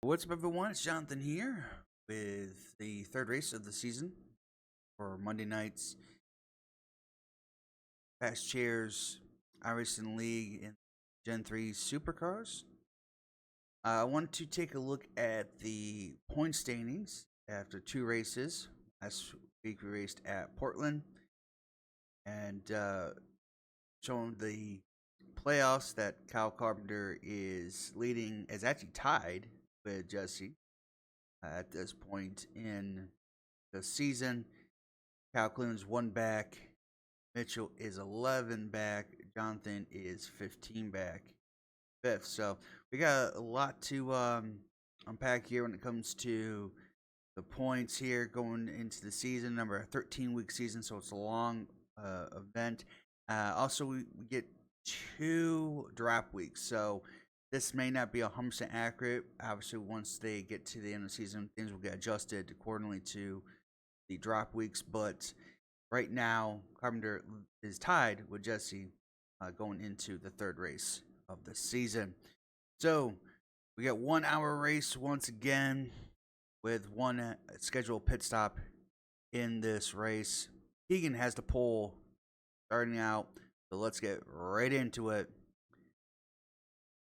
What's up, everyone? It's Jonathan here with the third race of the season for Monday night's FCRS iRacing League in Gen 3 Supercars. I want to take a look at the point standings after two races. Last week we raced at Portland and showing the playoffs that Kyle Carpenter is leading, is actually tied with Jesse. At this point in the season, Kyle Cleveland's 1 back, Mitchell is 11 back, Jonathan is 15 back, fifth. So we got a lot to unpack here when it comes to the points here going into the season. Number a 13-week season, so it's a long event. Also, we get 2 drop weeks, so this may not be 100% accurate. Obviously, once they get to the end of the season, things will get adjusted accordingly to the drop weeks. But right now, Carpenter is tied with Jesse going into the third race of the season. So we got 1 hour race once again with one scheduled pit stop in this race. Keegan has the pole starting out, so let's get right into it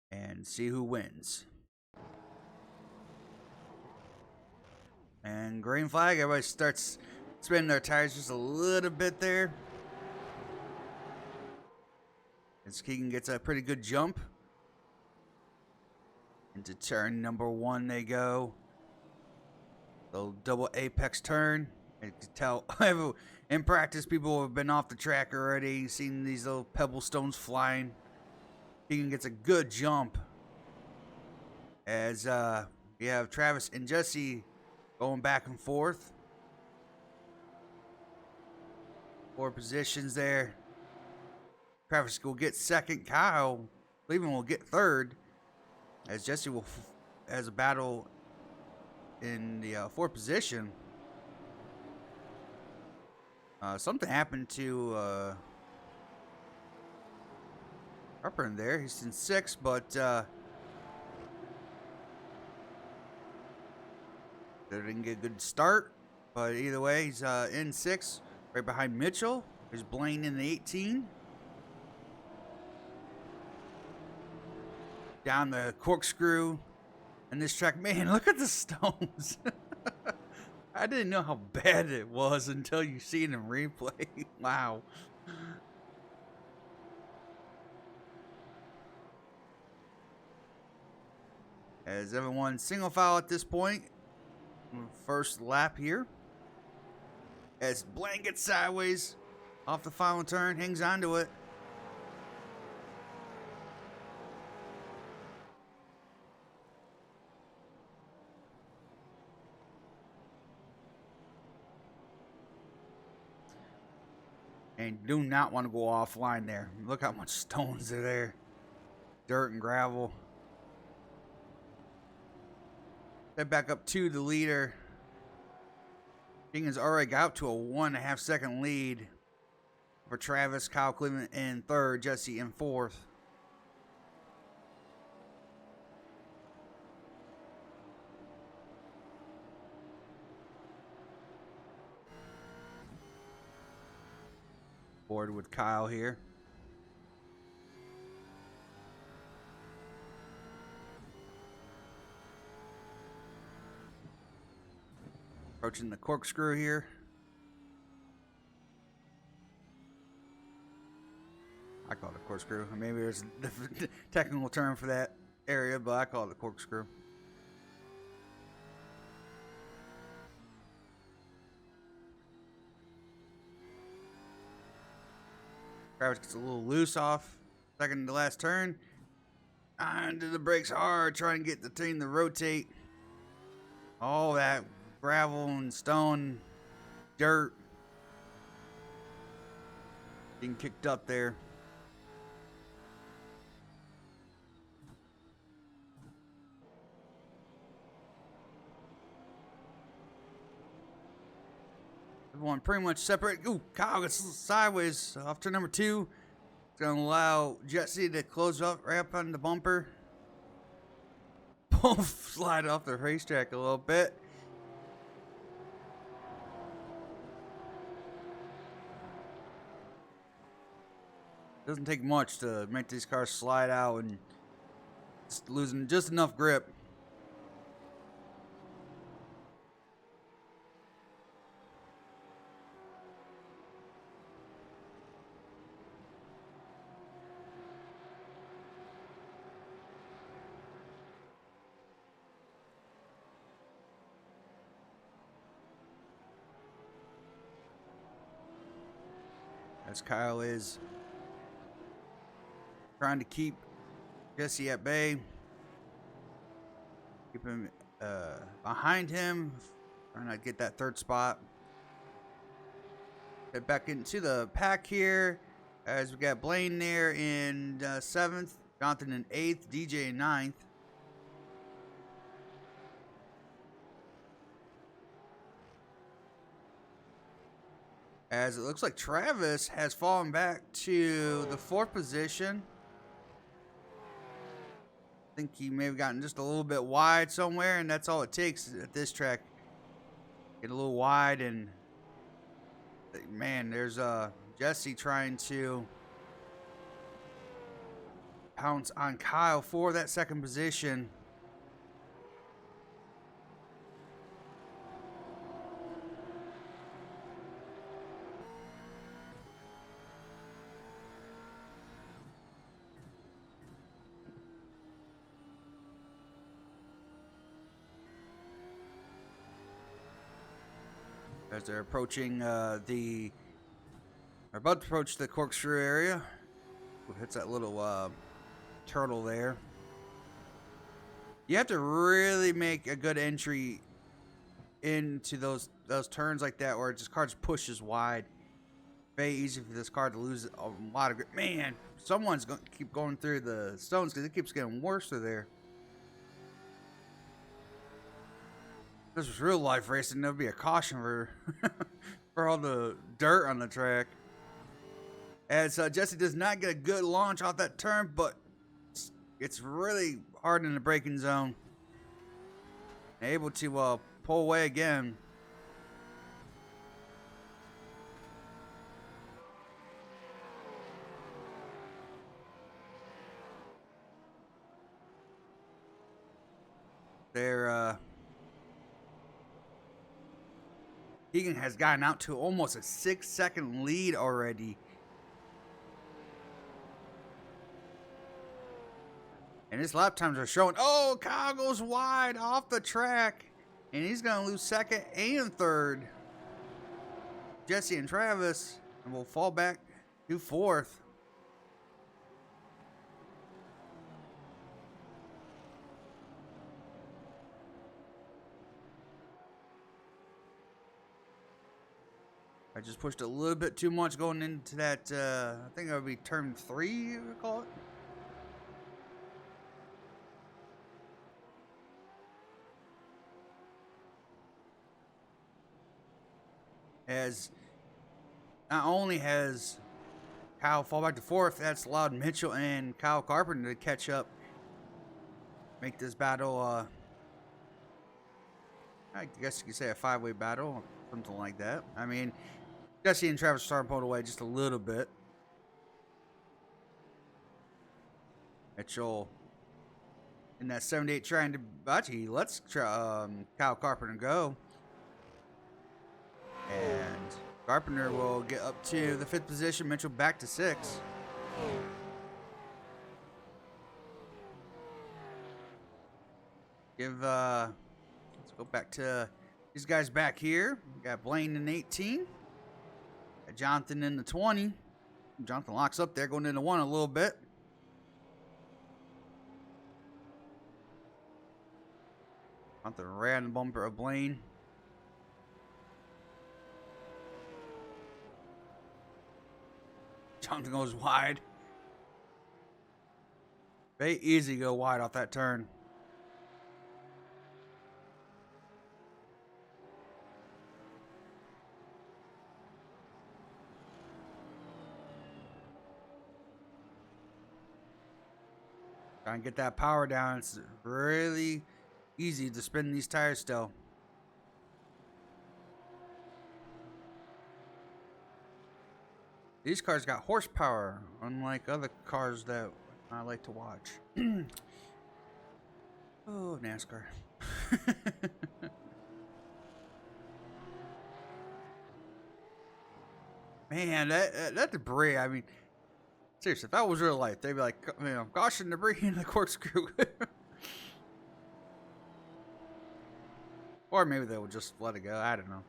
and see who wins. And green flag, everybody starts spinning their tires just a little bit there. As Keegan gets a pretty good jump. Into turn number 1 they go. Little double apex turn. You can tell in practice people have been off the track already, seen these little pebble stones flying. Keegan gets a good jump as we have Travis and Jesse going back and forth. 4 positions there. Travis will get second. Kyle Cleveland will get third as Jesse will has a battle in the 4th position. Something happened to Carpenter there. He's in 6th, but they didn't get a good start. But either way, he's in 6th, right behind Mitchell. There's Blaine in the 18. Down the corkscrew and this track. Man, look at the stones. I didn't know how bad it was until you see it in replay. Wow. As everyone single file at this point. First lap here. As Blaine gets sideways off the final turn, hangs onto it. And do not want to go offline there. Look how much stones are there. Dirt and gravel. Head back up to the leader. Keegan's already got to a 1.5 second lead for Travis. Kyle Cleveland in 3rd. Jesse in 4th. Board with Kyle here. Approaching the corkscrew here. I call it a corkscrew. Maybe there's a different technical term for that area, but I call it a corkscrew. Travis gets a little loose off second to last turn. Onto the brakes hard, trying to get the team to rotate. All that gravel and stone, dirt, being kicked up there. Everyone pretty much separate. Ooh, Kyle gets sideways off turn number 2. It's going to allow Jesse to close up right up on the bumper. both slide off the racetrack a little bit. Doesn't take much to make these cars slide out and just losing just enough grip. As Kyle is trying to keep Jesse at bay. Keep him behind him. Trying to get that third spot. Get back into the pack here. As we got Blaine there in 7th. Jonathan in 8th. DJ in 9th. As it looks like Travis has fallen back to the 4th position. I think he may have gotten just a little bit wide somewhere, and that's all it takes at this track. Get a little wide, and man, there's Jesse trying to pounce on Kyle for that 2nd position. As they're approaching are about to approach the corkscrew area. Hits that little turtle there. You have to really make a good entry into those turns like that, or just cars pushes wide. Very easy for this car to lose a lot of grip. Man, someone's going to keep going through the stones because it keeps getting worse through there. If this was real life racing, there'd be a caution for for all the dirt on the track. As Jesse does not get a good launch off that turn, but it's really hard in the braking zone. Able to pull away again. Keegan has gotten out to almost a 6-second lead already. And his lap times are showing. Oh, Kyle goes wide off the track. And he's going to lose 2nd and 3rd. Jesse and Travis will fall back to 4th. I just pushed a little bit too much going into that, I think that would be turn 3, you would call it. As not only has Kyle fall back to 4th, that's allowed Mitchell and Kyle Carpenter to catch up. Make this battle, I guess you could say a 5-way battle, something like that. I mean, Jesse and Travis are starting to pull away just a little bit. Mitchell in that 78 trying to, actually, let's try, Kyle Carpenter go. And Carpenter will get up to the 5th position. Mitchell back to 6th. Let's go back to these guys back here. We got Blaine in 18. Got Jonathan in the 20. Jonathan locks up there, going into 1 a little bit. Jonathan ran the bumper of Blaine. Jonathan goes wide. Very easy to go wide off that turn. Trying to get that power down. It's really easy to spin these tires still. These cars got horsepower, unlike other cars that I like to watch. Oh, NASCAR. Man, that debris, I mean, seriously, if that was real life, they'd be like, you know, caution debris in the corkscrew. Or maybe they would just let it go. I don't know.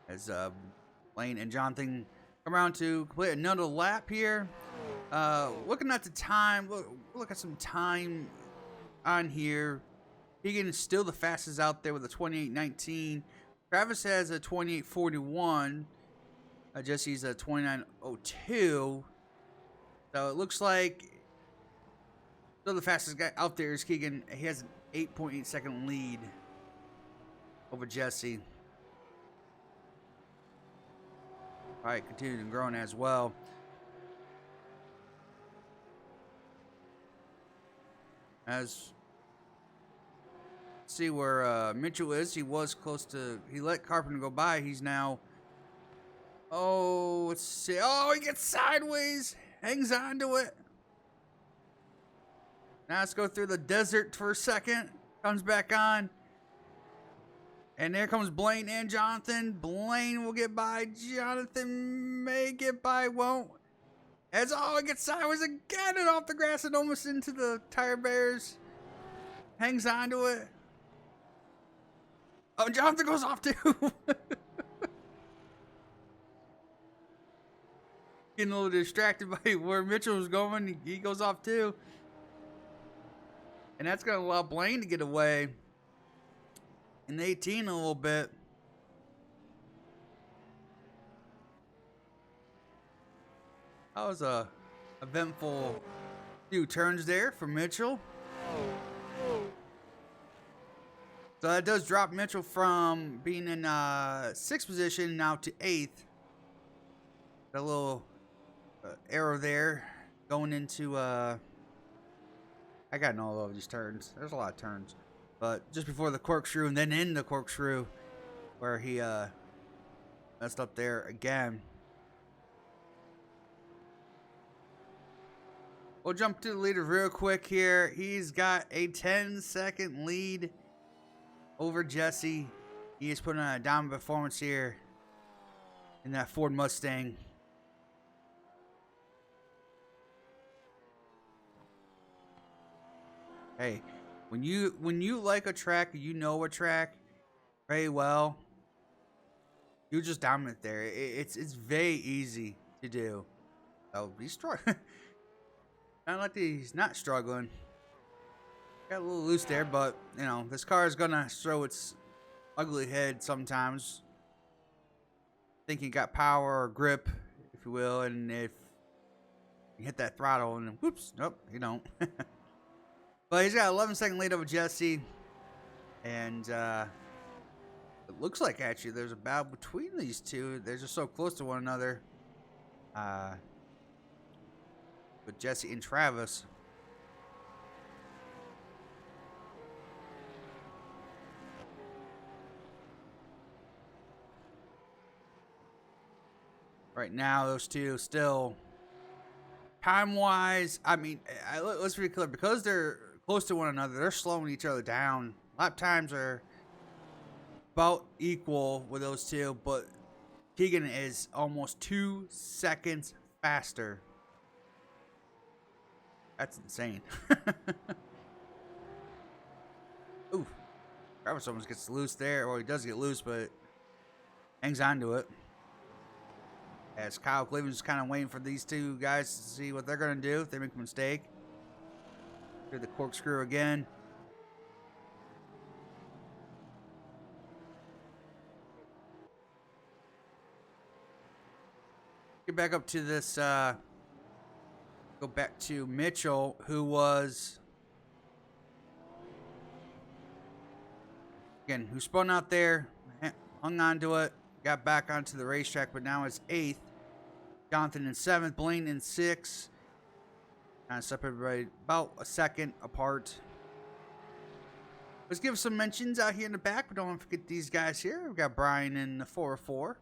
As Lane and Jonathan come around to complete another lap here. Looking at the time, look at some time on here. Keegan is still the fastest out there with a 28.19. Travis has a 28.41. Jesse's a 29.02. So it looks like still the fastest guy out there is Keegan. He has an 8.8 second lead over Jesse. All right, continuing growing as well. As see where Mitchell is. He was close to. He let Carpenter go by. He's now. Oh, let's see. Oh, he gets sideways. Hangs on to it. Now let's go through the desert for a second. Comes back on. And there comes Blaine and Jonathan. Blaine will get by. Jonathan may get by. Won't. As it gets sideways again and off the grass and almost into the tire barriers. Hangs on to it. Oh, Jonathan goes off too. Getting a little distracted by where Mitchell was going. He goes off too. And that's going to allow Blaine to get away in the 18 a little bit. That was a eventful few turns there for Mitchell. So that does drop Mitchell from being in 6th position now to 8th. That little arrow there going into I got no all of these turns. There's a lot of turns. But just before the corkscrew and then in the corkscrew where he messed up there again. We'll jump to the leader real quick here. He's got a 10-second lead over Jesse. He is putting on a dominant performance here in that Ford Mustang. Hey, when you like a track, you know a track very well. You're just dominant there. It's very easy to do. So he's struggling. Not like he's not struggling. Got a little loose there, but you know this car is gonna show its ugly head sometimes. Think you got power or grip, if you will, and if you hit that throttle and whoops, nope, you don't. But he's got 11-second lead over Jesse, and it looks like actually there's a battle between these two. They're just so close to one another. With Jesse and Travis. Right now, those two still time-wise. I mean, let's be clear, because they're close to one another, they're slowing each other down. Lap times are about equal with those two, but Keegan is almost 2 seconds faster. That's insane. Ooh. Travis almost gets loose there. Or he does get loose, but hangs on to it. As Kyle Cleveland's kind of waiting for these two guys to see what they're going to do if they make a mistake. Do the corkscrew again. Get back up to this... Go back to Mitchell, who was, again, who spun out there, hung on to it, got back onto the racetrack, but now it's 8th. Jonathan in 7th, Blaine in 6th. Kind of separated right about a second apart. Let's give some mentions out here in the back. We don't want to forget these guys here. We've got Brian in the 404.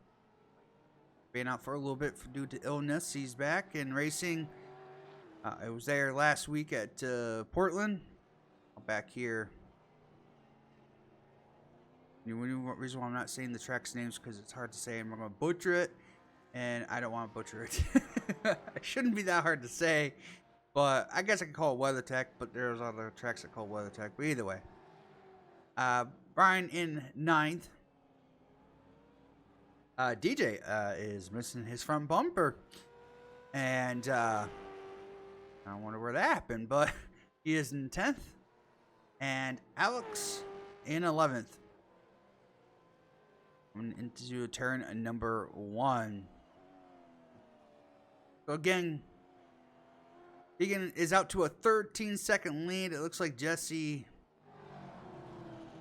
Being out for a little bit due to illness. He's back in racing. I was there last week at Portland. Back here. The reason why I'm not saying the track's names because it's hard to say and we're going to butcher it. And I don't want to butcher it. It shouldn't be that hard to say. But I guess I could call it WeatherTech. But there's other tracks that call WeatherTech. But either way. Brian in 9th. DJ is missing his front bumper. And I wonder where that happened. But he is in 10th. And Alex in 11th. Into turn number 1. So again, Keegan is out to a 13-second lead. It looks like Jesse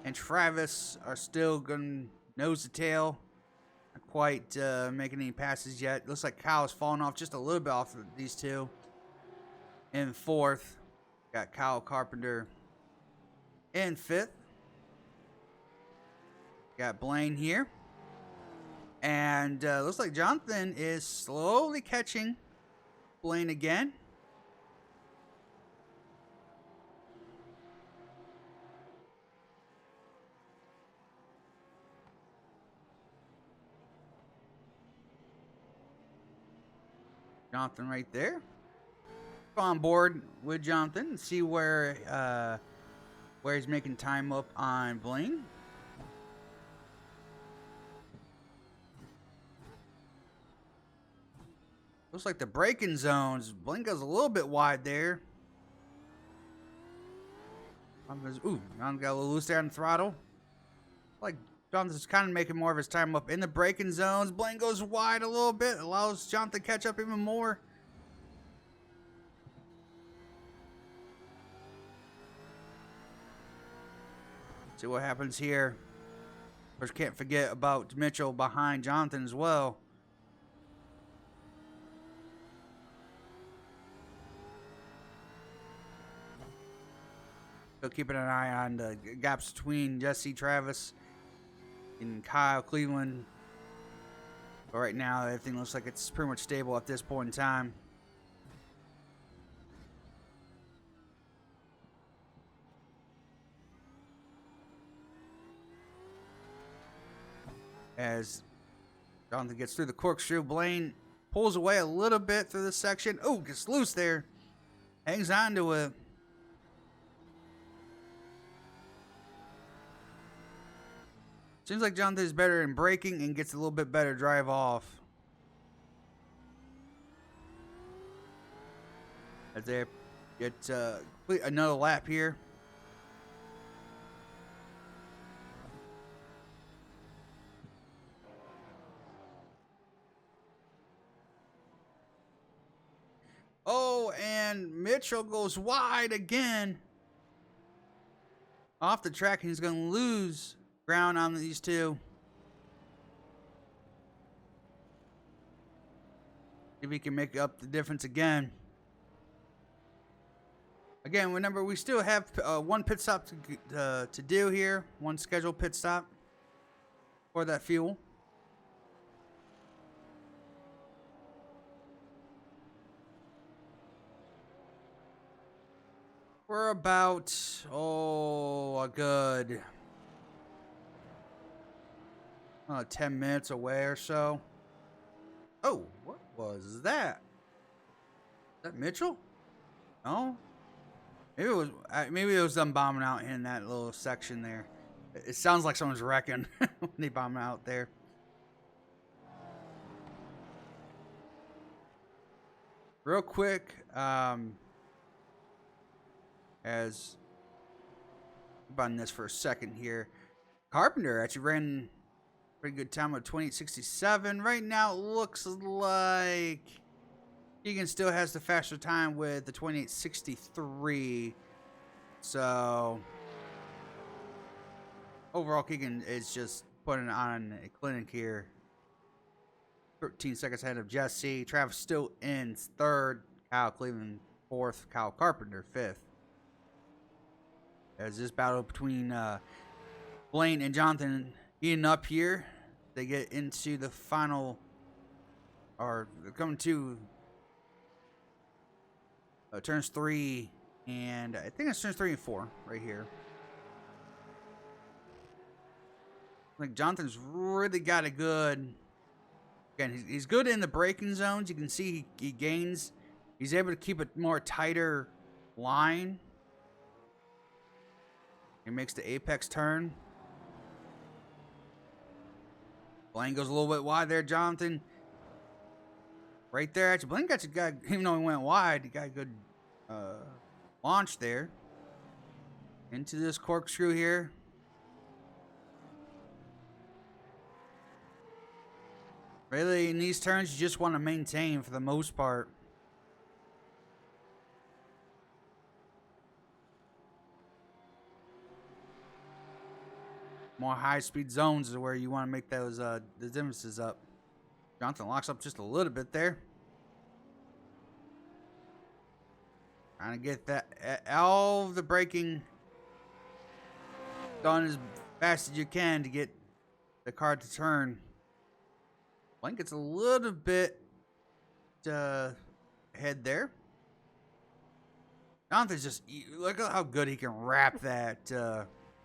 and Travis are still going nose to tail. Not quite making any passes yet. It looks like Kyle's fallen off just a little bit off of these two. In 4th, got Kyle Carpenter. In 5th, got Blaine here. And looks like Jonathan is slowly catching Blaine again. Jonathan right there. Go on board with Jonathan and see where he's making time up on Blaine. Looks like the braking zones. Blaine goes a little bit wide there. Ooh, Jonathan got a little loose there on the throttle. Like Jonathan's kind of making more of his time up in the braking zones. Blaine goes wide a little bit. Allows Jonathan to catch up even more. See what happens here. Of course, can't forget about Mitchell behind Jonathan as well. So keeping an eye on the gaps between Jesse, Travis, and Kyle Cleveland. But right now, everything looks like it's pretty much stable at this point in time. As Jonathan gets through the corkscrew, Blaine pulls away a little bit through this section. Oh, gets loose there. Hangs on to it. Seems like Jonathan is better in braking and gets a little bit better drive off. As they get another lap here. Oh, and Mitchell goes wide again. Off the track, and he's going to lose ground on these two. See if he can make up the difference again. Again, remember, we still have one pit stop to do here. One scheduled pit stop for that fuel. We're about, a good 10 minutes away or so. Oh, what was that? Is that Mitchell? No? Maybe it was them bombing out in that little section there. It sounds like someone's wrecking when they bomb out there. Real quick, as on this for a second here, Carpenter actually ran a pretty good time of 28:67. Right now, it looks like Keegan still has the faster time with the 28:63. So overall, Keegan is just putting on a clinic here 13 seconds ahead of Jesse. Travis still in third. Kyle Cleveland fourth. Kyle Carpenter fifth. As this battle between Blaine and Jonathan heating up here, they get into the final, or they're coming to turns 3, and I think it's turns 3 and 4 right here. Like Jonathan's really got a good. Again, he's good in the braking zones. You can see he gains. He's able to keep a more tighter line. He makes the apex turn. Blaine goes a little bit wide there. Jonathan, right there. Actually, Blaine got even though he went wide, he got a good launch there into this corkscrew here. Really, in these turns, you just want to maintain for the most part. More high-speed zones is where you want to make those the differences up. Jonathan locks up just a little bit there. Trying to get that all the braking done as fast as you can to get the car to turn. Blaine gets a little bit ahead there. Jonathan's just, look at how good he can wrap that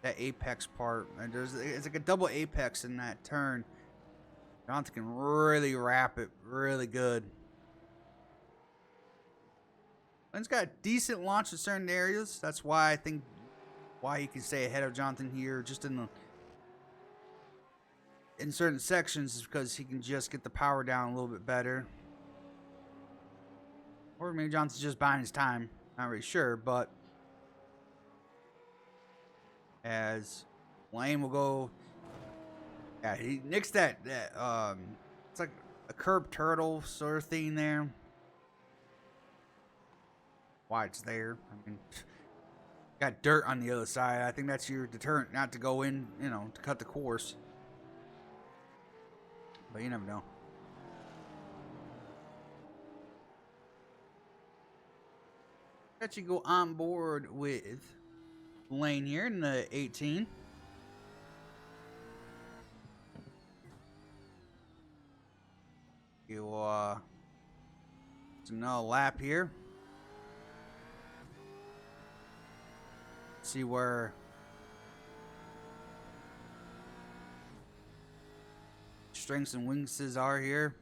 that apex part. And it's like a double apex in that turn. Jonathan can really wrap it really good. Blaine's got a decent launch in certain areas. That's why I think he can stay ahead of Jonathan here, just in certain sections, is because he can just get the power down a little bit better. Or maybe Jonathan's just buying his time. Not really sure, but as Blaine will go, yeah, he nicks that it's like a curb turtle sort of thing there. Why it's there? I mean, got dirt on the other side. I think that's your deterrent not to go in, to cut the course. But you never know. Let you go on board with Blaine here in the 18. It's another lap here. See where strengths and weaknesses are here.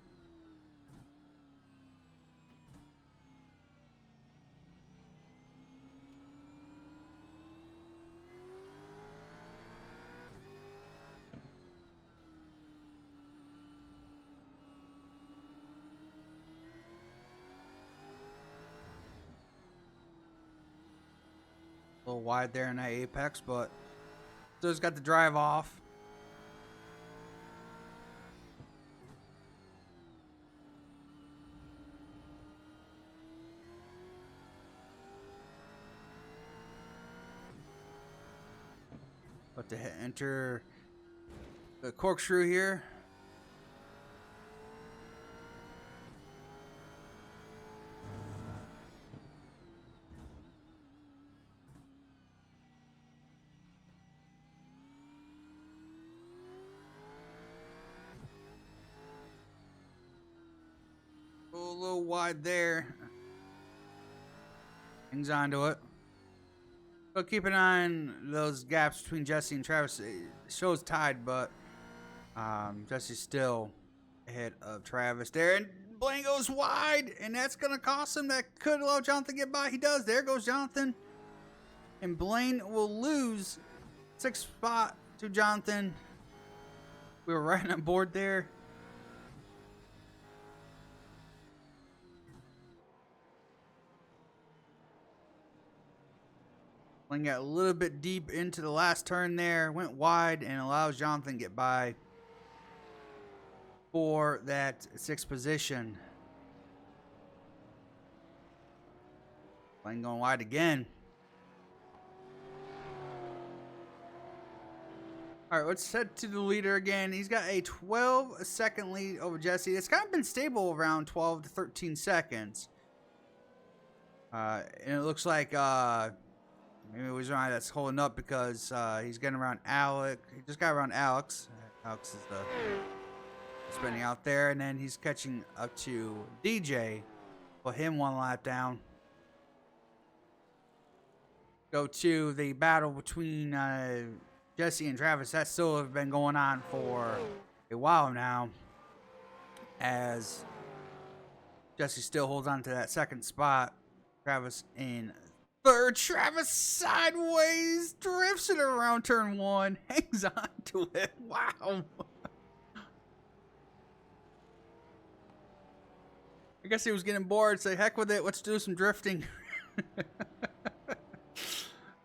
A little wide there in that apex, but still got the drive off. But to enter the corkscrew here. A little wide there. Hangs on to it. So keep an eye on those gaps between Jesse and Travis. It shows tied, but Jesse's still ahead of Travis there. And Blaine goes wide, and that's going to cost him. That could allow Jonathan to get by. He does. There goes Jonathan. And Blaine will lose 6th spot to Jonathan. We were right on board there. Blaine got a little bit deep into the last turn there, went wide, and allows Jonathan to get by for that 6th position. Blaine going wide again. All right, let's head to the leader again. He's got a 12-second lead over Jesse. It's kind of been stable around 12 to 13 seconds. And it looks like maybe it was Ryan that's holding up because he's getting around Alex. He just got around Alex. Alex is the spinning out there, and then he's catching up to DJ. Put him one lap down. Go to the battle between Jesse and Travis. That still have been going on for a while now, as Jesse still holds on to that second spot. Travis in third. Travis sideways drifts it around turn one, hangs on to it. Wow. I guess he was getting bored. Say, heck with it. Let's do some drifting.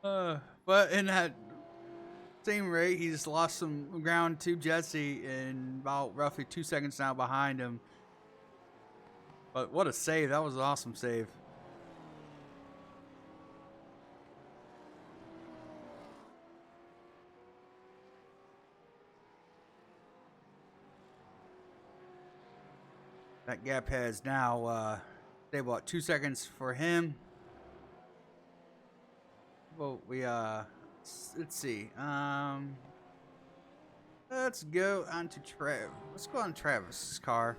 But in that same rate, he just lost some ground to Jesse and about roughly 2 seconds now behind him. But what a save. That was an awesome save. That gap has now stayed about 2 seconds for him. Well, let's see. Let's go on to Let's go on Travis's car.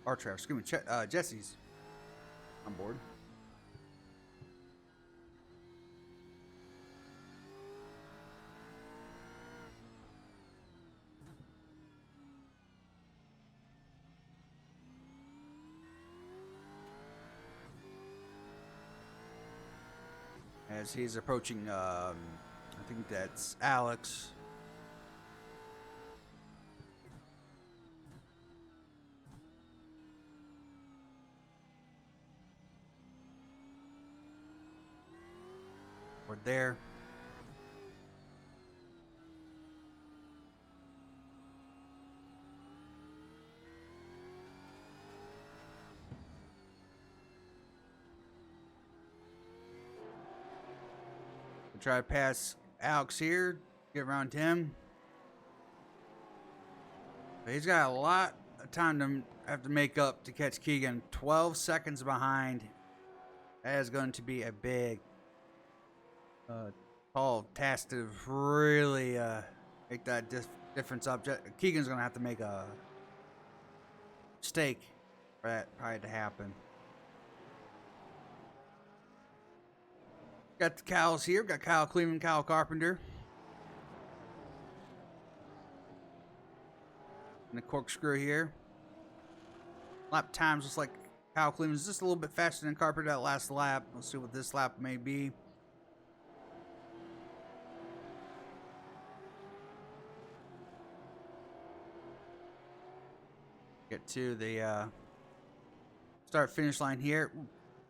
Or Travis, excuse me, Jesse's on board. As he's approaching, I think that's Alex. We're there. Try to pass Alex here, get around him. But he's got a lot of time to have to make up to catch Keegan. 12 seconds behind. That is going to be a big, tall task to really make that difference up. Keegan's going to have to make a mistake for that probably to happen. Got the Kyles here. Got Kyle Cleveland, Kyle Carpenter. And the corkscrew here. Lap times looks like Kyle Cleveland's just a little bit faster than Carpenter that last lap. Let's see what this lap may be. Get to the start finish line here. Ooh,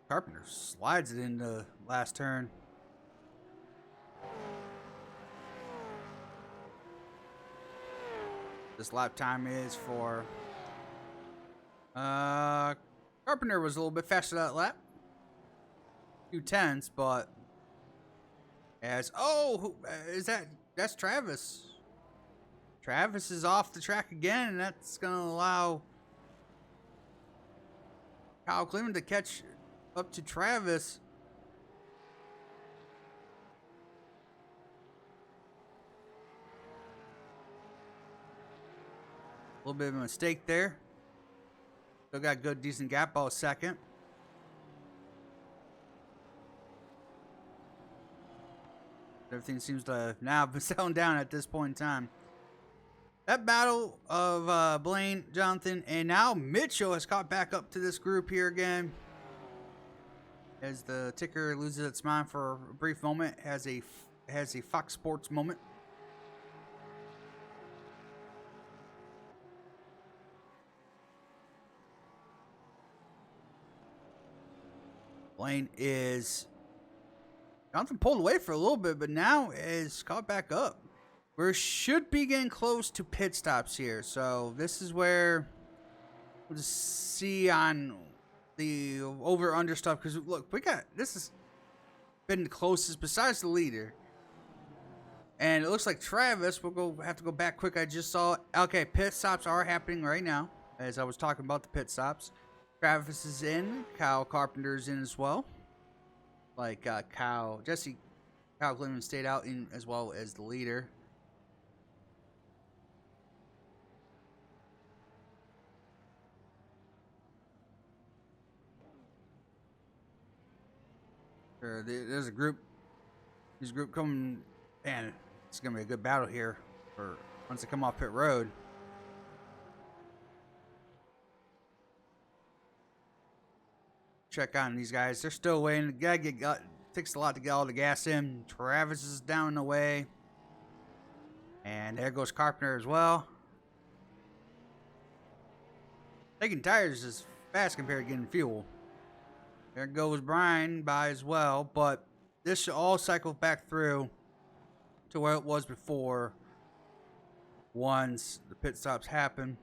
Carpenter slides it in the last turn. This lap time is for Carpenter was a little bit faster that lap. 2/10, but as that's Travis. Travis is off the track again, and that's gonna allow Kyle Cleveland to catch up to Travis. A little bit of a mistake there. Still got a good, decent gap, about a second. Everything seems to now be settling down at this point in time. That battle of Blaine, Jonathan, and now Mitchell has caught back up to this group here again. As the ticker loses its mind for a brief moment, has a Fox Sports moment. Blaine is Jonathan pulled away for a little bit, but now is caught back up. We should be getting close to pit stops here, so this is where we'll just see on the over/under stuff. Because look, this has been the closest besides the leader. And it looks like Travis will have to go back quick. I just saw. Okay, pit stops are happening right now. As I was talking about the pit stops. Travis is in. Kyle Carpenter is in as well. Like Kyle Cleveland stayed out in as well as the leader. There's a group. This group coming. Man, it's gonna be a good battle here for once they come off pit road. Check on these guys. They're still waiting. Takes a lot to get all the gas in. Travis is down the way. And there goes Carpenter as well. Taking tires is fast compared to getting fuel. There goes Brian by as well. But this should all cycle back through to where it was before once the pit stops happen.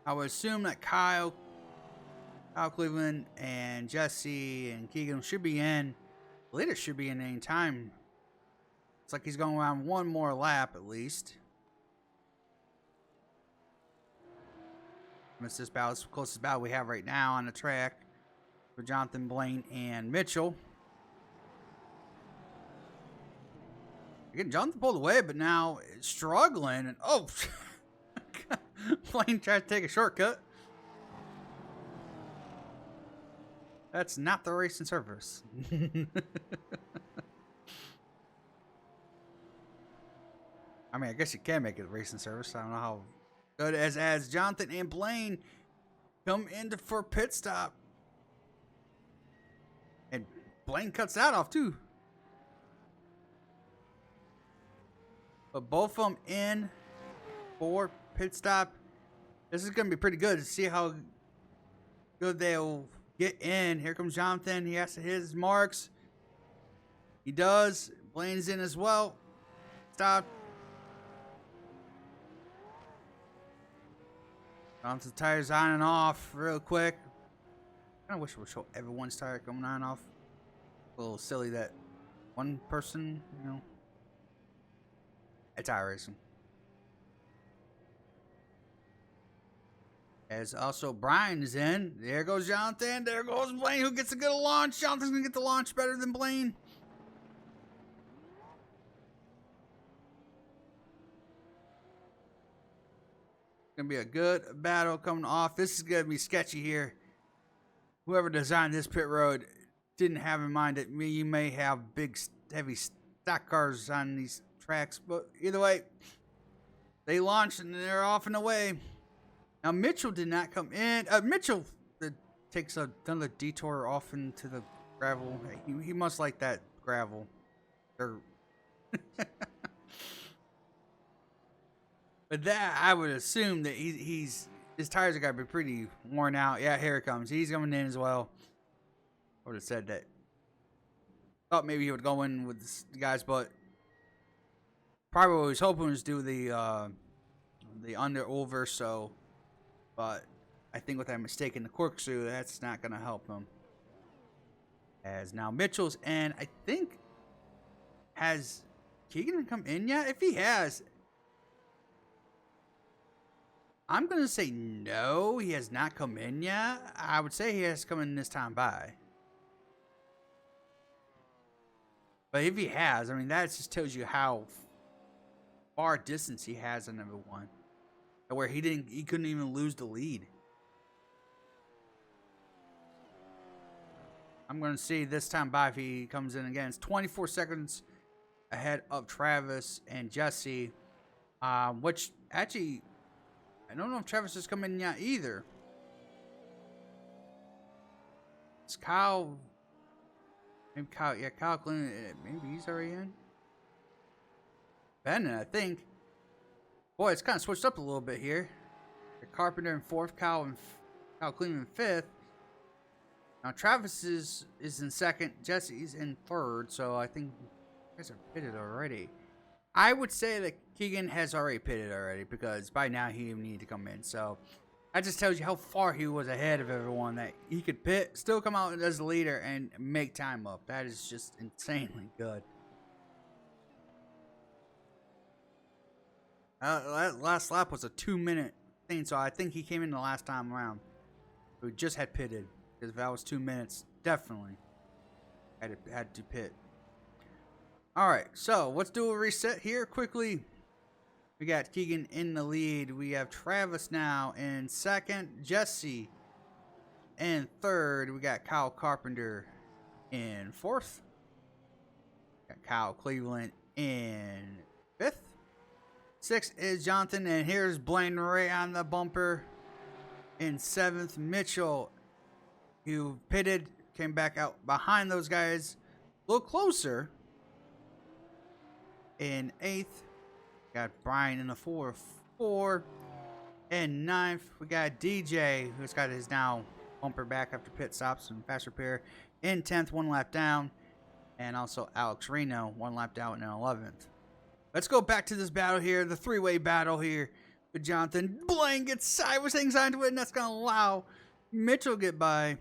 I would assume that Kyle Cleveland and Jesse and Keegan should be in. The leader should be in any time. It's like he's going around one more lap at least. It's this battle. It's the closest battle we have right now on the track for Jonathan, Blaine, and Mitchell. Again, Jonathan pulled away, but now it's struggling. And oh, Blaine tried to take a shortcut. That's not the racing surface. I mean, I guess you can make it a racing service. I don't know how good as Jonathan and Blaine come into for pit stop. And Blaine cuts that off too. But both of them in for pit stop. This is going to be pretty good to see how good they'll get in. Here comes Jonathan. He has to hit his marks. He does. Blaine's in as well. Stop. Jonathan's tires on and off real quick. I wish we would show everyone's tire coming on and off. A little silly that one person, you know. It's iRacing. As also Brian is in. There goes Jonathan. There goes Blaine, who gets a good launch. Jonathan's going to get the launch better than Blaine. Going to be a good battle coming off. This is going to be sketchy here. Whoever designed this pit road didn't have in mind that you may have big, heavy stock cars on these tracks. But either way, they launched and they're off and away. Now, Mitchell did not come in. Mitchell takes another detour off into the gravel. He must like that gravel. But that, I would assume that his tires are got to be pretty worn out. Yeah, here it comes. He's coming in as well. I would have said that. Thought maybe he would go in with the guys, but probably what he was hoping was do the under over, so. But I think with that mistake in the corkscrew, that's not going to help him. As now Mitchell's in, I think, has Keegan come in yet? If he has, I'm going to say no, he has not come in yet. I would say he has come in this time by. But if he has, I mean, that just tells you how far distance he has on number one. Where he couldn't even lose the lead. I'm going to see this time by if he comes in again. It's 24 seconds ahead of Travis and Jesse. Which, actually, I don't know if Travis has come in yet either. It's Kyle. Maybe Kyle. Yeah, Kyle Clinton. Maybe he's already in. Bennett, I think. Boy, it's kind of switched up a little bit here. Carpenter in fourth, Kyle Cleveland in fifth. Now Travis is in second, Jesse's in third, so I think you guys are pitted already. I would say that Keegan has already pitted already because by now he needed to come in. So that just tells you how far he was ahead of everyone, that he could pit, still come out as the leader and make time up. That is just insanely good. Last lap was a 2-minute thing, so I think he came in the last time around. We just had pitted, because if that was 2 minutes, definitely had to pit. All right, so let's do a reset here quickly. We got Keegan in the lead. We have Travis now in second, Jesse in third. We got Kyle Carpenter in fourth. Got Kyle Cleveland in fifth. Sixth is Jonathan, and here's Blaine Ray on the bumper in seventh. Mitchell, who pitted, came back out behind those guys a little closer, in eighth. Got Brian in the 4-4. In ninth, we got DJ, who's got his now bumper back after pit stops and fast repair. In 10th, 1 lap down. And also Alex Reno, 1 lap down in 11th. Let's go back to this battle here, the three-way battle here with Jonathan. Blaine gets sideways, hangs onto it, and that's going to allow Mitchell to get by.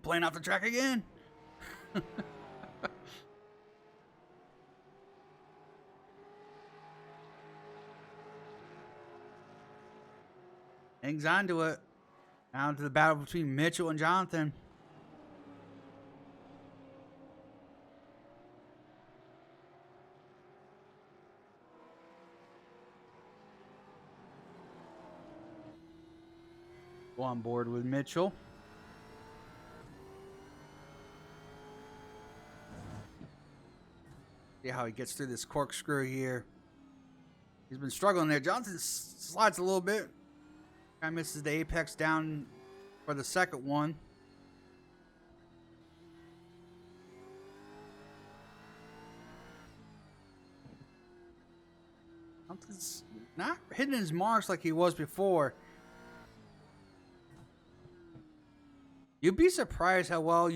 Blaine off the track again. Hangs onto it. Now to the battle between Mitchell and Jonathan. Go on board with Mitchell. See how he gets through this corkscrew here. He's been struggling there. Jonathan slides a little bit. Guy misses the apex down for the second one. Jonathan's not hitting his marks like he was before. You'd be surprised how well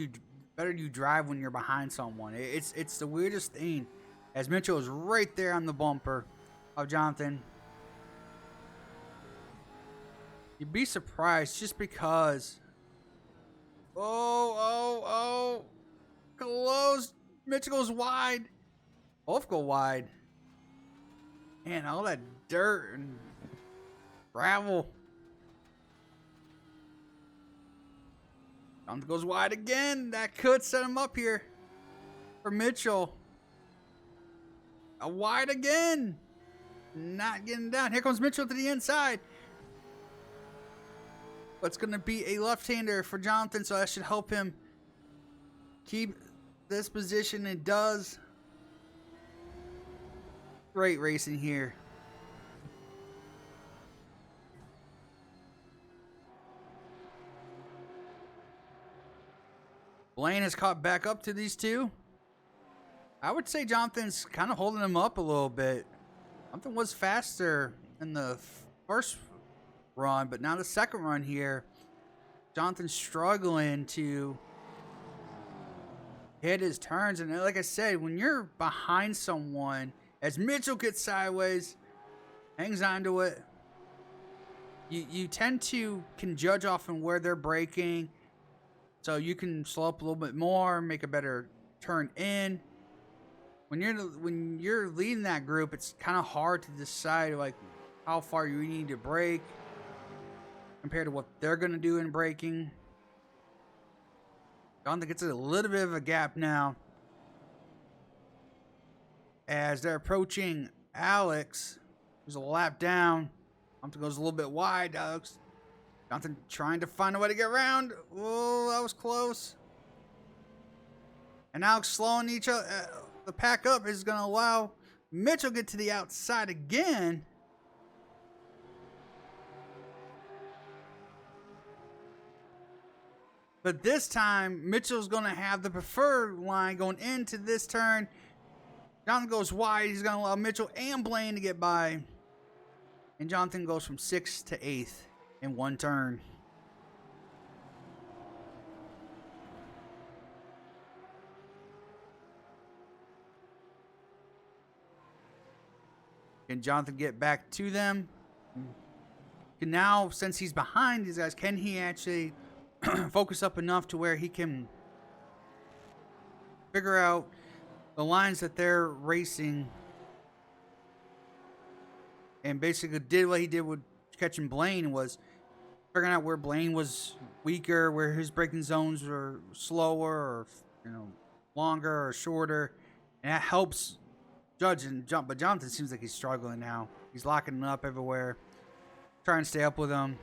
better you drive when you're behind someone. It's the weirdest thing. As Mitchell is right there on the bumper of Jonathan. You'd be surprised just because. Oh. Close. Mitchell goes wide. Both go wide. Man, all that dirt and gravel. Jonathan goes wide again. That could set him up here for Mitchell. A wide again. Not getting down. Here comes Mitchell to the inside. But it's going to be a left-hander for Jonathan, so that should help him keep this position. It does. Great racing here. Blaine has caught back up to these two. I would say Jonathan's kind of holding him up a little bit. Jonathan was faster in the first run, but now the second run here, Jonathan's struggling to hit his turns. And like I said, when you're behind someone, as Mitchell gets sideways, hangs onto it, you tend to can judge off on where they're braking, so you can slow up a little bit more, make a better turn in. When you're leading that group, it's kind of hard to decide like how far you need to brake compared to what they're going to do in braking. Jonathan gets a little bit of a gap now as they're approaching Alex, who's a lap down. Jonathan goes a little bit wide. Jonathan trying to find a way to get around. Oh, that was close. And Alex slowing the pack up is going to allow Mitchell to get to the outside again. But this time, Mitchell's going to have the preferred line going into this turn. Jonathan goes wide. He's going to allow Mitchell and Blaine to get by. And Jonathan goes from 6th to 8th in one turn. Can Jonathan get back to them? Can now, since he's behind these guys, can he actually focus up enough to where he can figure out the lines that they're racing, and basically did what he did with catching Blaine, was figuring out where Blaine was weaker, where his braking zones were slower, or longer or shorter, and that helps Judge and jump. But Jonathan seems like he's struggling now. He's locking up everywhere, trying to stay up with him.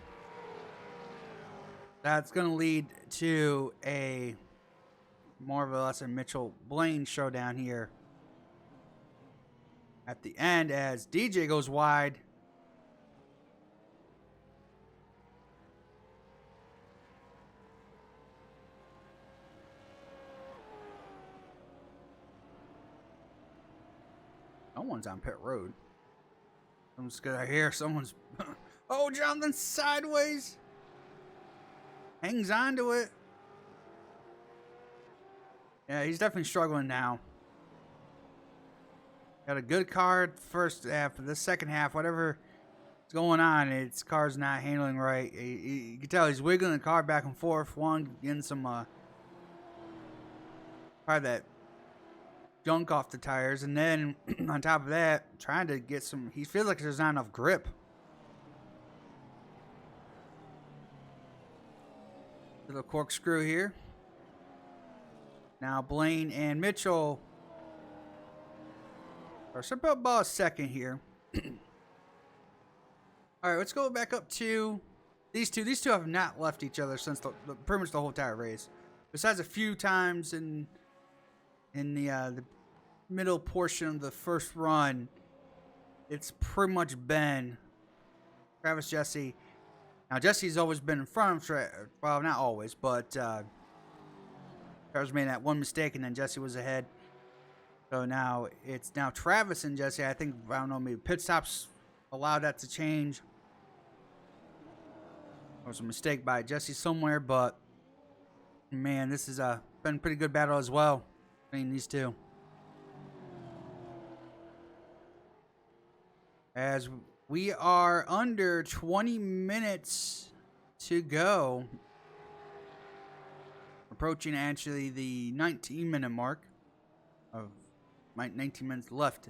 That's going to lead to a more of a less a Mitchell Blaine showdown here at the end as DJ goes wide. Someone's on pit road. I'm just gonna hear someone's. Oh, Jonathan sideways. Hangs on to it. Yeah, he's definitely struggling now. Got a good car first half. The second half, whatever is going on, its car's not handling right. You can tell he's wiggling the car back and forth. One getting some probably that junk off the tires, and then on top of that, trying to get some. He feels like there's not enough grip. Little corkscrew here. Now Blaine and Mitchell are about a second here. All right, let's go back up to these two. These two have not left each other since pretty much the whole entire race. Besides a few times in the middle portion of the first run, it's pretty much been Travis, Jesse. Now Jesse's always been in front of well, not always, but Travis made that one mistake and then Jesse was ahead. So now it's Travis and Jesse. I think, I don't know, maybe pit stops allowed that to change. There was a mistake by Jesse somewhere, but man, this has been a pretty good battle as well between these two. As we are under 20 minutes to go, approaching actually the 19-minute mark of 19 minutes left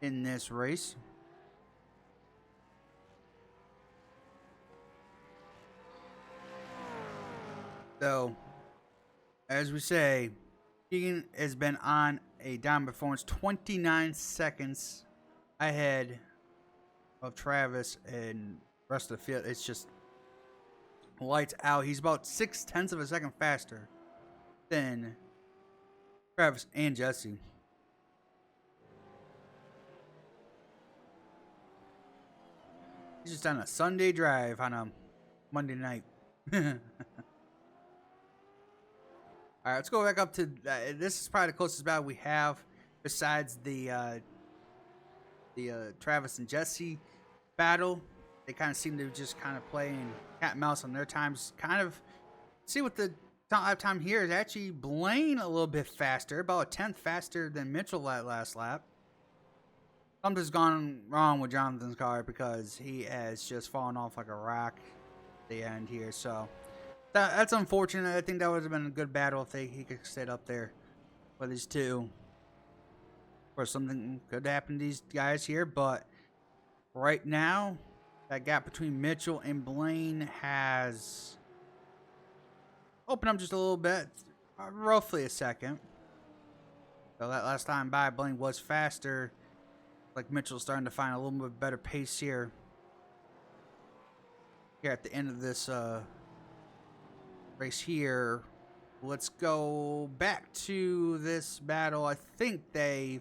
in this race. So, as we say, Keegan has been on a down performance, 29 seconds ahead of Travis and the rest of the field. It's just lights out. He's about 0.6 of a second faster than Travis and Jesse. He's just on a Sunday drive on a Monday night. All right, let's go back up to this is probably the closest battle we have besides the Travis and Jesse battle. They kind of seem to just kind of playing cat and mouse on their times. Kind of see what the time here is. Actually, Blaine a little bit faster, about a 10th faster than Mitchell that last lap. Something's gone wrong with Jonathan's car because he has just fallen off like a rock at the end here. So that's unfortunate. I think that would have been a good battle if he could stay up there with these two. Of course, something could happen to these guys here, but right now, that gap between Mitchell and Blaine has opened up just a little bit, roughly a second. So that last time by, Blaine was faster. Like Mitchell's starting to find a little bit better pace here. Here at the end of this race here. Let's go back to this battle. I think it's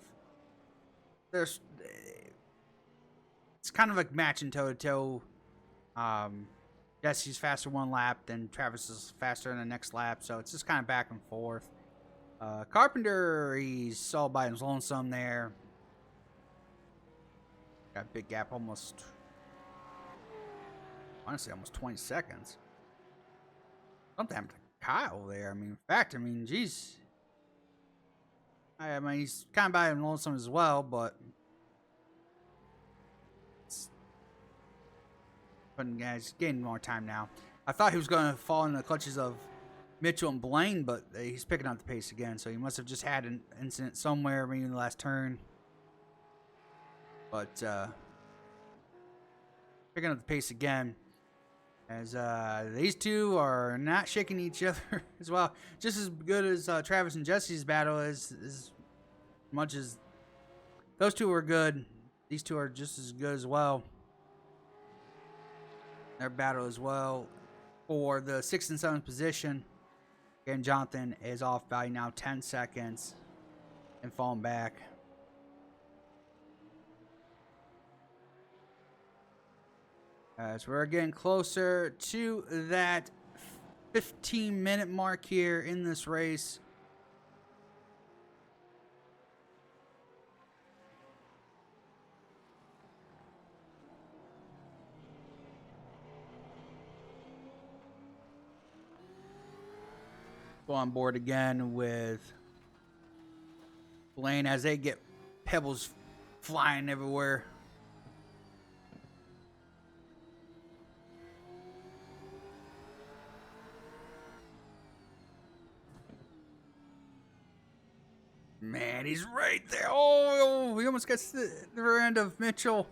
kind of like matching toe-to-toe. Jesse's faster one lap, then Travis is faster in the next lap, so it's just kind of back and forth. Carpenter, he's all by his lonesome there. Got a big gap, almost, honestly, almost 20 seconds. Something happened to Kyle there. I mean, in fact, geez. I mean, he's kind of by him lonesome as well, but guys, getting more time now. I thought he was going to fall in the clutches of Mitchell and Blaine, but he's picking up the pace again, so he must have just had an incident somewhere, maybe in the last turn. But picking up the pace again, as these two are not shaking each other as well. Just as good as Travis and Jesse's battle is, as much as those two were good, these two are just as good as well. Their battle as well for the 6th and 7th position. Again, Jonathan is off by now 10 seconds and falling back. As we're getting closer to that 15-minute mark here in this race. Go on board again with Blaine as they get pebbles flying everywhere. Man, he's right there. Oh, he almost gets the rear end of Mitchell.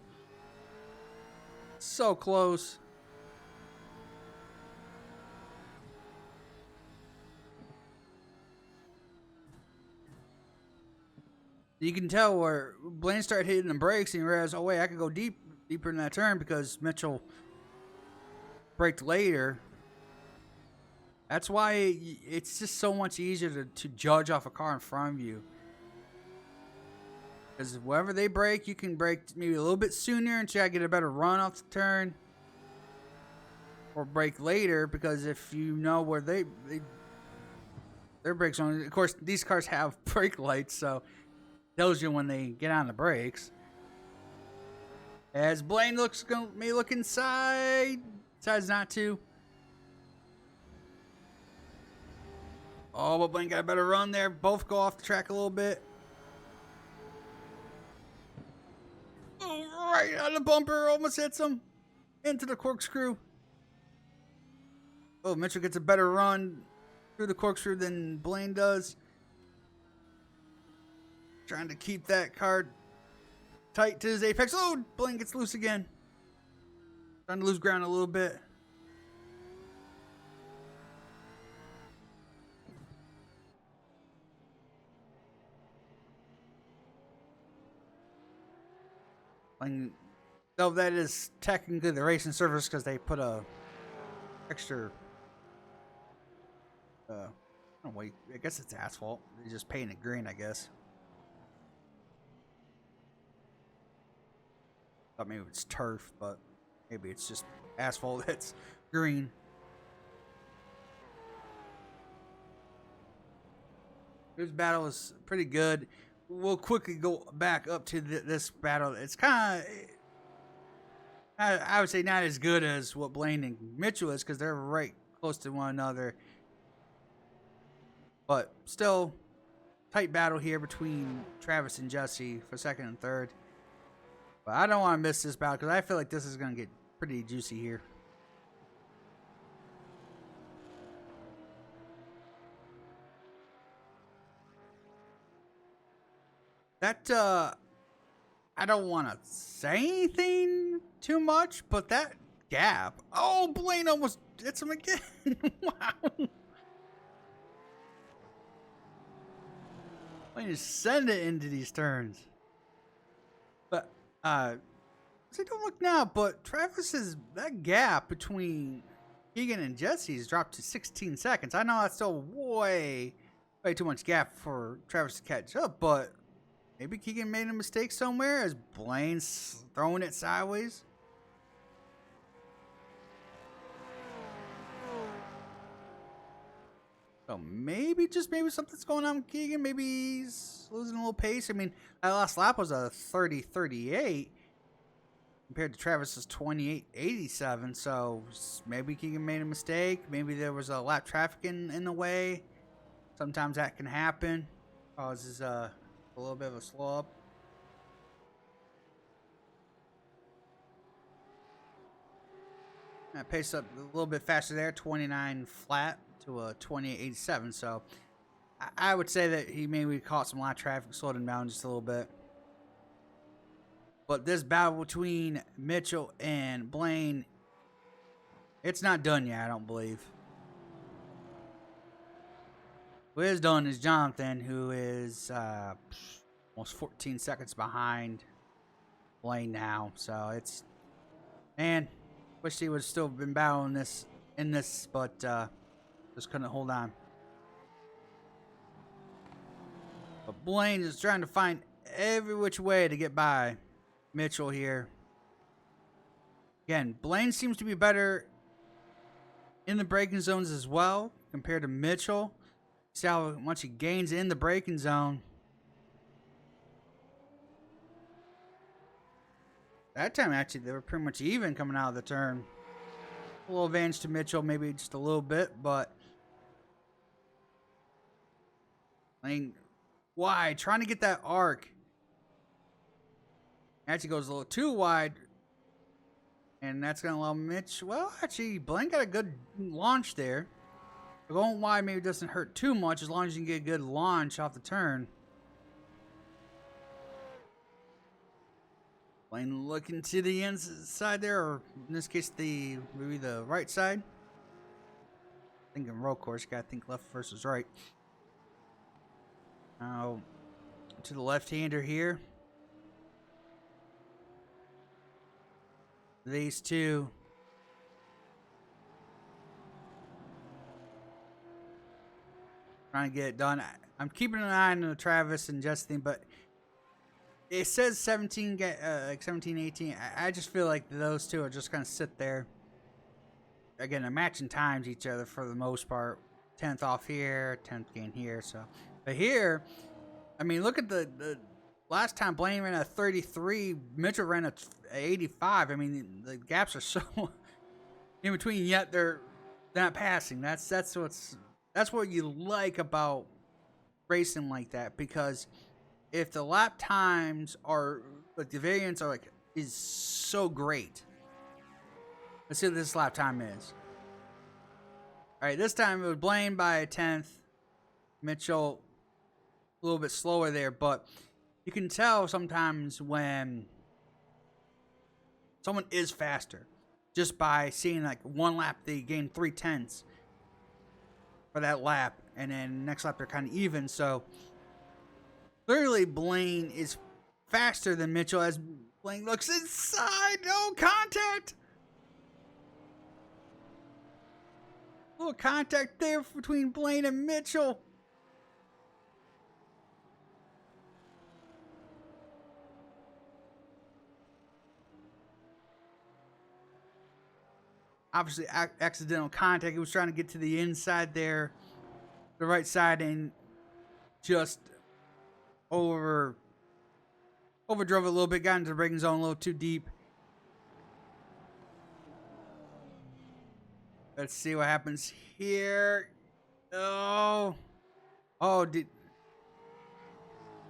So close. You can tell where Blaine started hitting the brakes and he realized, oh wait, I could go deeper in that turn because Mitchell braked later. That's why it's just so much easier to judge off a car in front of you. Because wherever they brake, you can brake maybe a little bit sooner and try to get a better run off the turn. Or brake later, because if you know where their brakes on. Of course, these cars have brake lights, so tells you when they get on the brakes. As Blaine may look inside, decides not to. Oh, but Blaine got a better run there. Both go off the track a little bit. Oh, right on the bumper, almost hits him into the corkscrew. Oh, Mitchell gets a better run through the corkscrew than Blaine does. Trying to keep that car tight to his apex. Oh, Blaine gets loose again. Trying to lose ground a little bit. Though that is technically the racing surface because they put a extra. I don't know, I guess it's asphalt. They just paint it green, I guess. Thought maybe it's turf, but maybe it's just asphalt that's green. This battle is pretty good. We'll quickly go back up to this battle. It's kind of, I would say, not as good as what Blaine and Mitchell is because they're right close to one another. But still, tight battle here between Travis and Jesse for 2nd and 3rd. But I don't want to miss this battle because I feel like this is going to get pretty juicy here. That, I don't want to say anything too much, but that gap. Oh, Blaine almost hits him again. Wow. Blaine just send it into these turns. But, see, don't look now, but Travis's, that gap between Keegan and Jesse's dropped to 16 seconds. I know that's still way too much gap for Travis to catch up, but maybe Keegan made a mistake somewhere as Blaine's throwing it sideways. So maybe, just maybe something's going on with Keegan. Maybe he's losing a little pace. I mean, that last lap was a 30:38 compared to Travis's 28:87. So maybe Keegan made a mistake. Maybe there was a lap traffic in the way. Sometimes that can happen. Causes a little bit of a slow up. Pace up a little bit faster there, 29 flat to a 28.87. So I would say that he maybe caught some live traffic, slowed him down just a little bit. But this battle between Mitchell and Blaine, it's not done yet, I don't believe. What is done is Jonathan, who is almost 14 seconds behind Blaine now. So it's, man, wish he would have still been battling this but just couldn't hold on. But Blaine is trying to find every which way to get by Mitchell here. Again, Blaine seems to be better in the braking zones as well compared to Mitchell. See how much he gains in the braking zone. That time, actually, they were pretty much even coming out of the turn. A little advantage to Mitchell, maybe just a little bit, but I mean, wide, trying to get that arc. Actually goes a little too wide. And that's going to allow Mitch. Well, actually, Blaine got a good launch there. Going wide maybe doesn't hurt too much as long as you can get a good launch off the turn. Blaine looking to the inside there, or in this case, maybe the right side. I think in road course, you gotta think left versus right. Now, to the left-hander here. These two. Trying to get it done. I'm keeping an eye on Travis and Justin, but it says 17, like 17, 18. I just feel like those two are just going to sit there. Again, they're matching times each other for the most part. 10th off here, 10th gain here. So, but here, I mean, look at the last time Blaine ran a 33, Mitchell ran a 85. I mean, the gaps are so in between, yet they're not passing. That's what you like about racing like that, because if the lap times are like the variance are like is so great. Let's see what this lap time is. All right, this time it was Blaine by a 10th, Mitchell a little bit slower there, but you can tell sometimes when someone is faster just by seeing like one lap they gain 3/10 for that lap, and then next lap they're kind of even. So clearly Blaine is faster than Mitchell as Blaine looks inside. No contact. A little contact there between Blaine and Mitchell. Obviously, accidental contact. He was trying to get to the inside there, the right side, and just overdrove it a little bit, got into the braking zone a little too deep. Let's see what happens here. Oh, did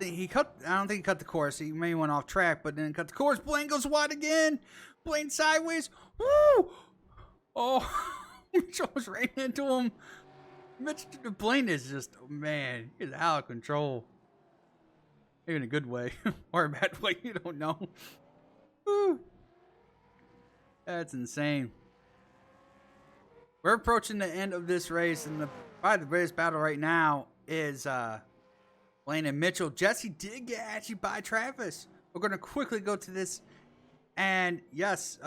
he cut? I don't think he cut the course. He maybe went off track, but then cut the course. Blaine goes wide again. Blaine sideways. Woo! Oh, Mitchell was right into him. Blaine is just, man, he's out of control. Maybe in a good way or a bad way, you don't know. Woo. That's insane. We're approaching the end of this race, and probably the greatest battle right now is Blaine and Mitchell. Jesse did get actually by Travis. We're going to quickly go to this, and yes,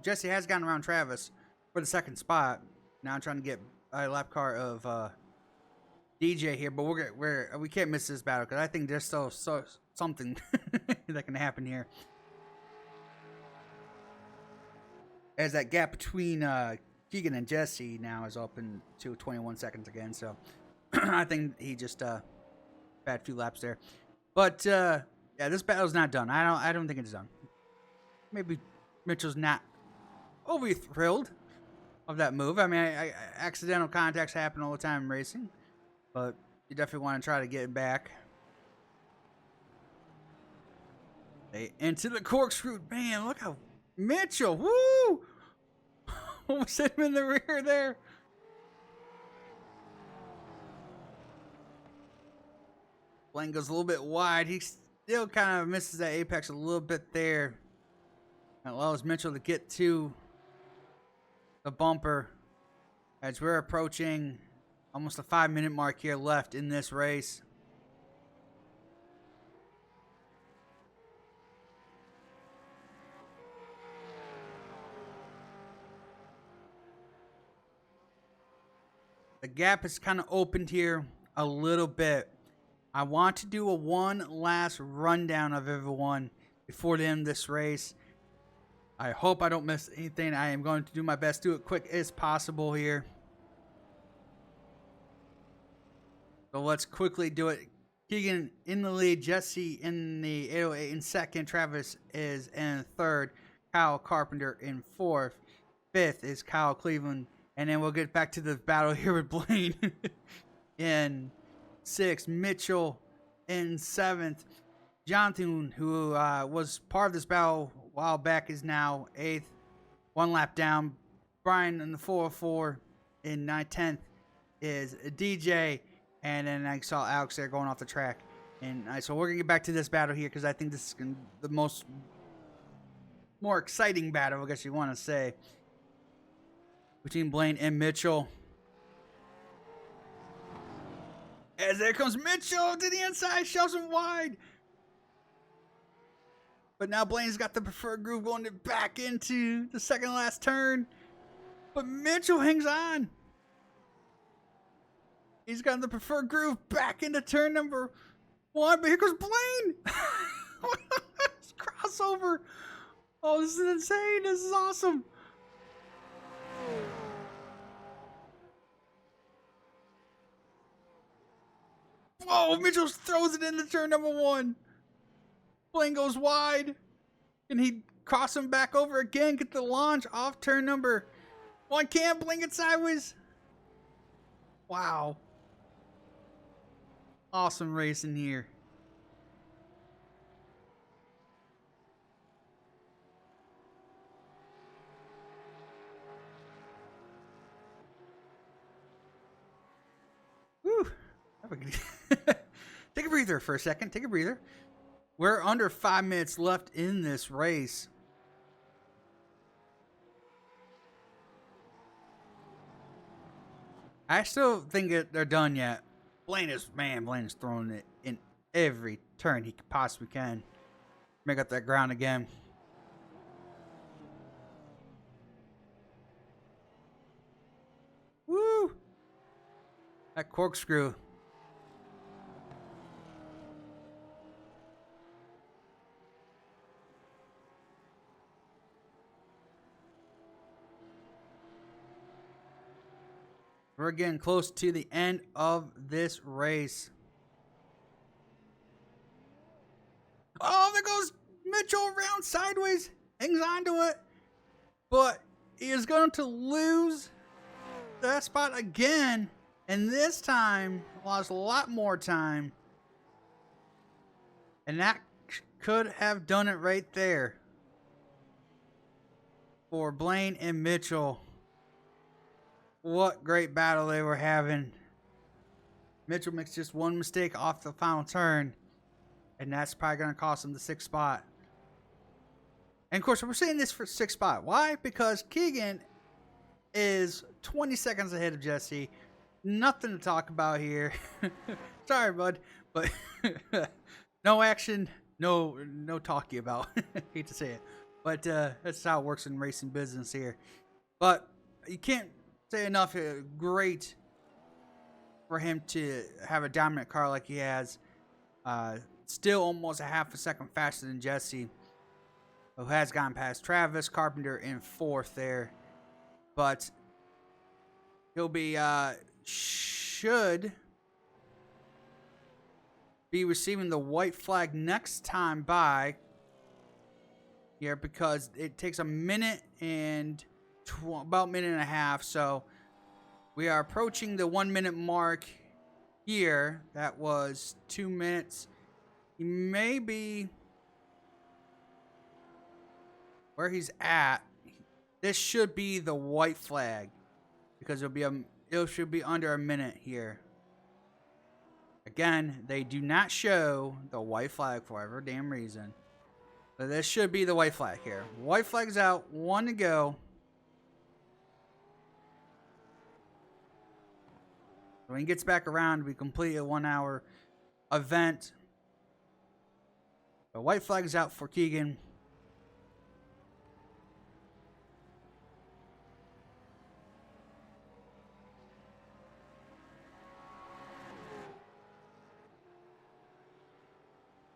Jesse has gotten around Travis for the second spot. Now I'm trying to get a lap car of DJ here, but we can't miss this battle because I think there's still something that can happen here. As that gap between Keegan and Jesse now is open to 21 seconds again, so I think he just had a few laps there. But yeah, this battle's not done. I don't think it's done. Maybe Mitchell's not overly thrilled of that move. I mean, accidental contacts happen all the time in racing, but you definitely want to try to get it back. Into the corkscrew. Man, look how Mitchell, woo! Almost hit him in the rear there. Blaine goes a little bit wide. He still kind of misses that apex a little bit there. That allows Mitchell to get to the bumper as we're approaching almost a 5-minute mark here left in this race. The gap is kind of opened here a little bit. I want to do a one last rundown of everyone before the end of this race. I hope I don't miss anything. I am going to do my best to do it quick as possible here. So let's quickly do it. Keegan in the lead, Jesse in the 808 in second, Travis is in third, Kyle Carpenter in fourth, fifth is Kyle Cleveland, and then we'll get back to the battle here with Blaine in sixth, Mitchell in seventh, Jonathan, who was part of this battle a while back, is now eighth, 1 lap down. Brian in the 404 in 9th, 10th is DJ, and then I saw Alex there going off the track. And so we're gonna get back to this battle here because I think this is the more exciting battle, I guess you want to say, between Blaine and Mitchell. As there comes Mitchell to the inside, shoves him wide. But now Blaine's got the preferred groove going back into the second last turn. But Mitchell hangs on. He's got the preferred groove back into turn number 1. But here goes Blaine. Crossover. Oh, this is insane. This is awesome. Oh, Mitchell throws it into turn number 1. Blaine goes wide. And he crosses him back over again. Get the launch off turn number 1. Can't Blaine it sideways. Wow. Awesome racing here. Woo. Take a breather for a second. Take a breather. We're under 5 minutes left in this race. I still think they're done yet. Blaine is throwing it in every turn he possibly can. Make up that ground again. Woo! That corkscrew. We're getting close to the end of this race. Oh, there goes Mitchell around sideways. Hangs on to it. But he is going to lose that spot again. And this time, lost a lot more time. And that could have done it right there for Blaine and Mitchell. What great battle they were having. Mitchell makes just one mistake off the final turn, and that's probably going to cost him the 6th spot. And of course, we're saying this for 6th spot. Why? Because Keegan is 20 seconds ahead of Jesse. Nothing to talk about here. Sorry, bud, but no action, no talking about. Hate to say it, but that's how it works in racing business here. But you can't say enough. Great for him to have a dominant car like he has. Still almost a half a second faster than Jesse, who has gone past Travis Carpenter in 4th there. But he'll be should be receiving the white flag next time by here, because it takes a minute and about a minute and a half. So we are approaching the 1 minute mark here. That was 2 minutes. Maybe where he's at, this should be the white flag because it should be under a minute here. Again, they do not show the white flag for whatever damn reason. But this should be the white flag here. White flag's out, 1 to go. When he gets back around, we complete a 1-hour event. The white flag's out for Keegan.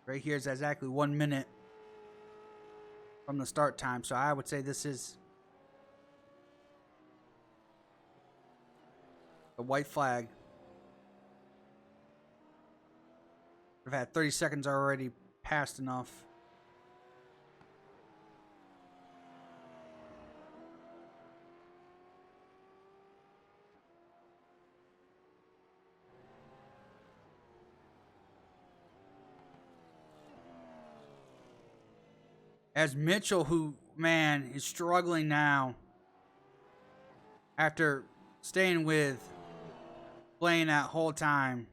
Right here is exactly 1 minute from the start time. So I would say this is the white flag. We've had 30 seconds already passed enough. As Mitchell, who, man, is struggling now after staying with Blaine that whole time.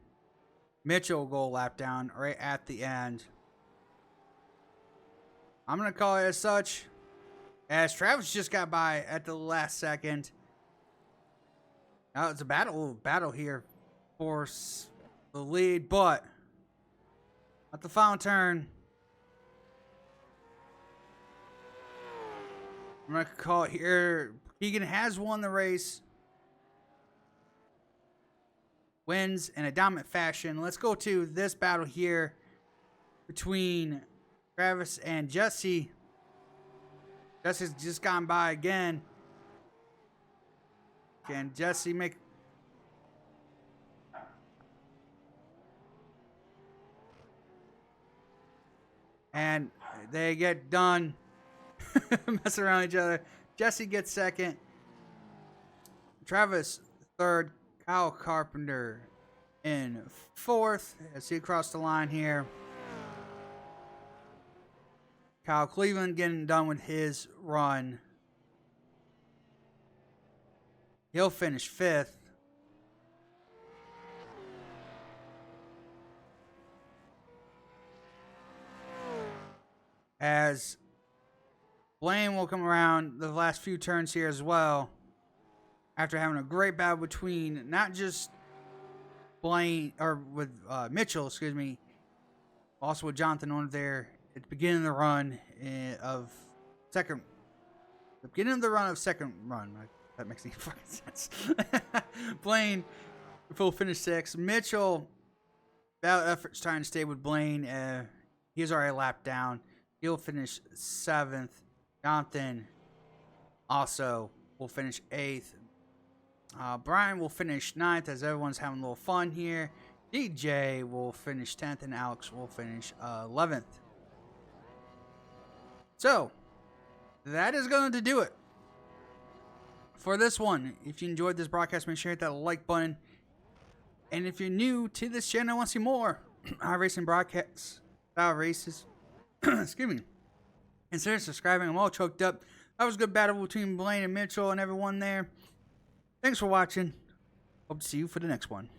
Mitchell will go lap down right at the end. I'm going to call it as such, as Travis just got by at the last second. Now it's a battle here for the lead, but at the final turn, I'm going to call it here. Keegan has won the race. Wins in a dominant fashion. Let's go to this battle here between Travis and Jesse. Jesse's just gone by again. Can Jesse make... And they get done. Messing around each other. Jesse gets second. Travis third. Kyle Carpenter in fourth as he crossed the line here. Kyle Cleveland getting done with his run. He'll finish fifth. As Blaine will come around the last few turns here as well. After having a great battle between not just Blaine or with Mitchell, excuse me, also with Jonathan on there at the beginning of the run second run. That makes any fucking sense. Blaine full finish sixth. Mitchell, battle efforts trying to stay with Blaine. He's already lapped down. He'll finish seventh. Jonathan also will finish eighth. Brian will finish 9th as everyone's having a little fun here. DJ will finish 10th and Alex will finish 11th. So, that is going to do it for this one. If you enjoyed this broadcast, make sure you hit that like button. And if you're new to this channel and want to see more iRacing broadcasts, style races, excuse me, consider subscribing. I'm all choked up. That was a good battle between Blaine and Mitchell and everyone there. Thanks for watching. Hope to see you for the next one.